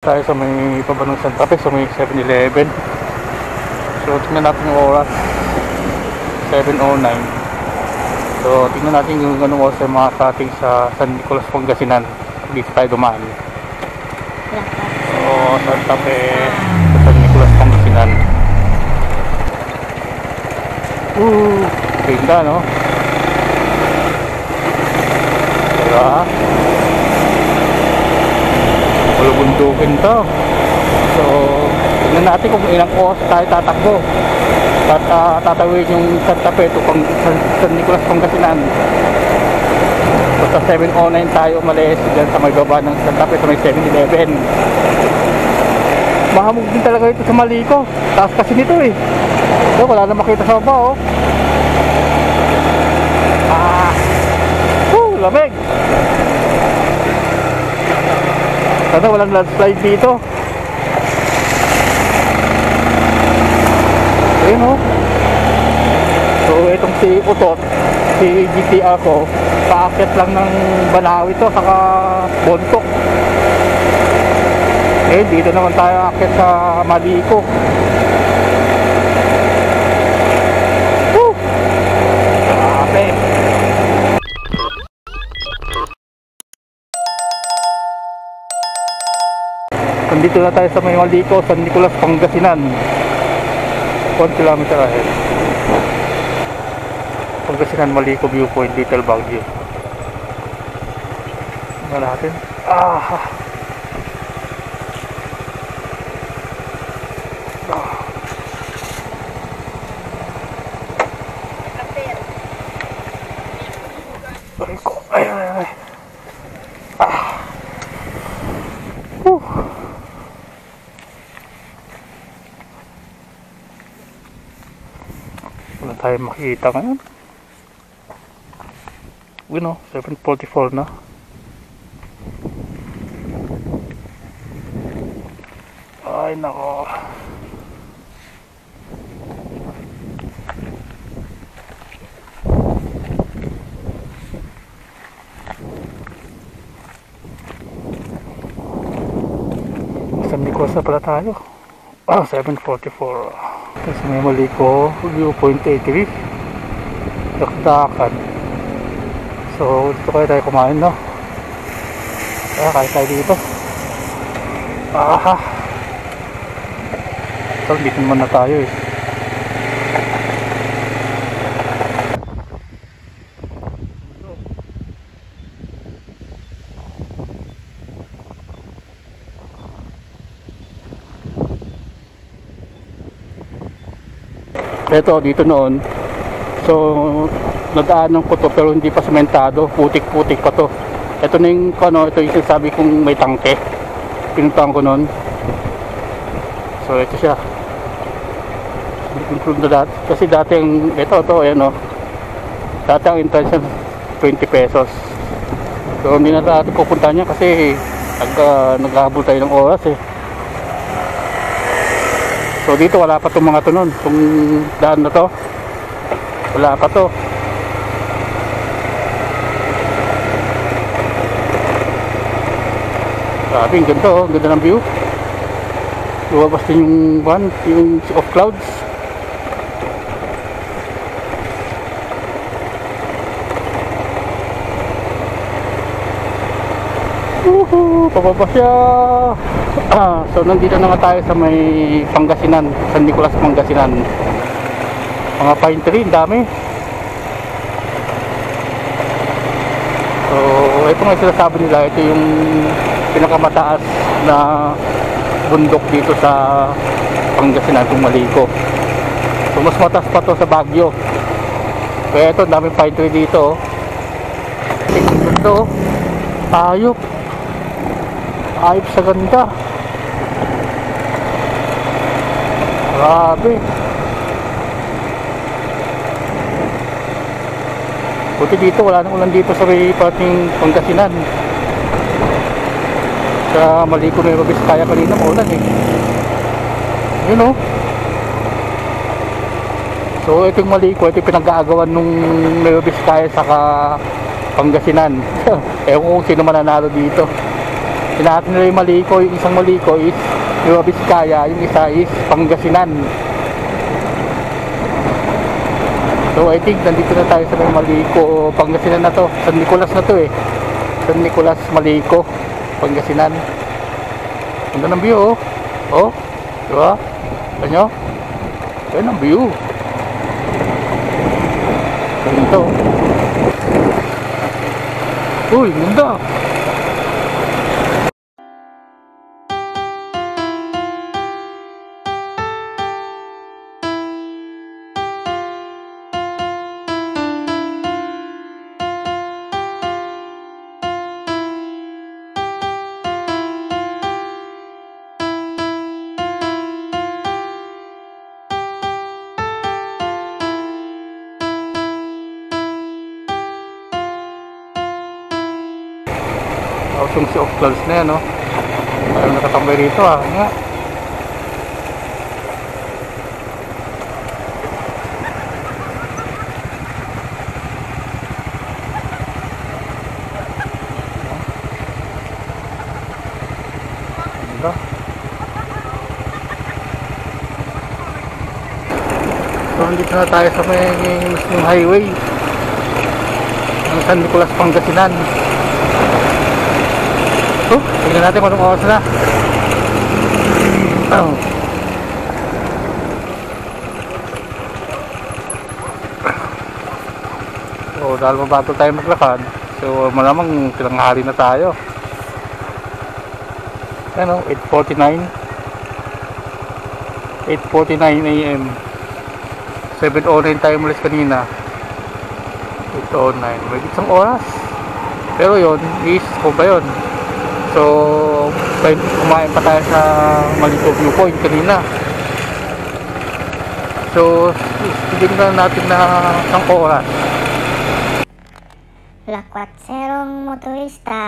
Tayo sa may pabanong Santa Fe, sa may 7-Eleven. So tingnan natin yung oras, 7:09. So tingnan natin yung anong oras yung mga ating sa San Nicolas, Pangasinan. Dito tayo dumaan. So Santa Fe sa San Nicolas, Pangasinan. Ganda, no? Diba? Bulubundukin to. So tingnan natin kung ilang oras tayo tatakbo at tatawid yung Santa Fe to San Nicolas, Pangasinan. Basta 7:09 tayo umalis dyan sa may baba ng Santa Fe, sa may 7-Eleven. Mahamog din talaga ito sa Maliko, taas kasi nito eh. So wala na makita sa baba, oh. Lamig. Sana walang landslide dito. Ayun, oh. So itong si Utot, si GTA ko, paakit lang ng Banawi to saka Bontok. Eh dito naman tayo akit sa Maliko. Grabe. Nandito na tayo sa may Maliko, San Nicolas, Pangasinan. 1 kilometer ahead. Pangasinan, Maliko Viewpoint, Little Baguio. Tingnan natin. Wala tayo makikita ngayon. You know, 7:44 na. Ay nako. San Nicolas na pala tayo. 7:44. Tapos may Maliko Viewpoint 83 Dakdakan. So dito kaya tayo kumain, no? Kaya tayo dito. So dito naman na tayo eh. Ito dito noon. So nadaanan ko to pero hindi pa sementado, putik-putik pa to. Ito na yung ano, ito yung sinasabi kong may tangke. Pinuntahan ko noon. So ito siya. Improve na dati. Kasi dati ang ito ayan, oh. Dati ang entrance 20 pesos. So hindi na natin pupuntahan niya kasi naghahabol tayo ng oras eh. So dito wala pa itong mga to nun. Itong daan na to wala pa to. Grabe, ang ganda, oh. Ang ganda ng view. Lumabas din yung Sea of Clouds. Pababa siya. So nandito na nga tayo sa may Pangasinan, San Nicolas, Pangasinan. Mga pine tree, dami. So ito nga sinasabi nila, ito yung pinakamataas na bundok dito sa Pangasinan, itong Maliko. So mas mataas pa to sa Baguio. Kaya ito, daming pine tree dito. Ito, ayop sa ganda. Grabe. Buti dito wala nang ulan dito sa may pating Pangasinan. Sa Maliko na yung kaya kanina maulan eh. You know. So ito yung Maliko, ito yung pinag-aagawan nung Nueva Vizcaya saka Pangasinan. Ewan ko kung sino mananalo dito. Hinahatin nila yung Maliko. Yung isang Maliko is Nueva Vizcaya, yung isa is Pangasinan. So I think nandito na tayo sa may Maliko, Pangasinan na to. San Nicolas na to eh. San Nicolas, Maliko, Pangasinan. Ganda ng view oh. Oh, diba? Ito nyo? Yan ang view. Ganito. Uy, ganda. Yung Sea of Clouds na yan, no? Ayaw nakatambay rito, ah. Nga. Ganda. So, nandito na tayo sa may Muslim Highway ng San Nicolas, Pangasinan. So, tignan natin kung anong oras na. So, dahil mabato tayo maglakad, so malamang tinanghali na tayo. Ano, 8:49 AM. 7:09 tayo malis kanina. 8:09, may isang oras. Pero yun, is ko ba yun? So, kumain pa tayo sa Maliko Viewpoint kanina. So, tignan natin na isang oras. La Cuatserong Motorista.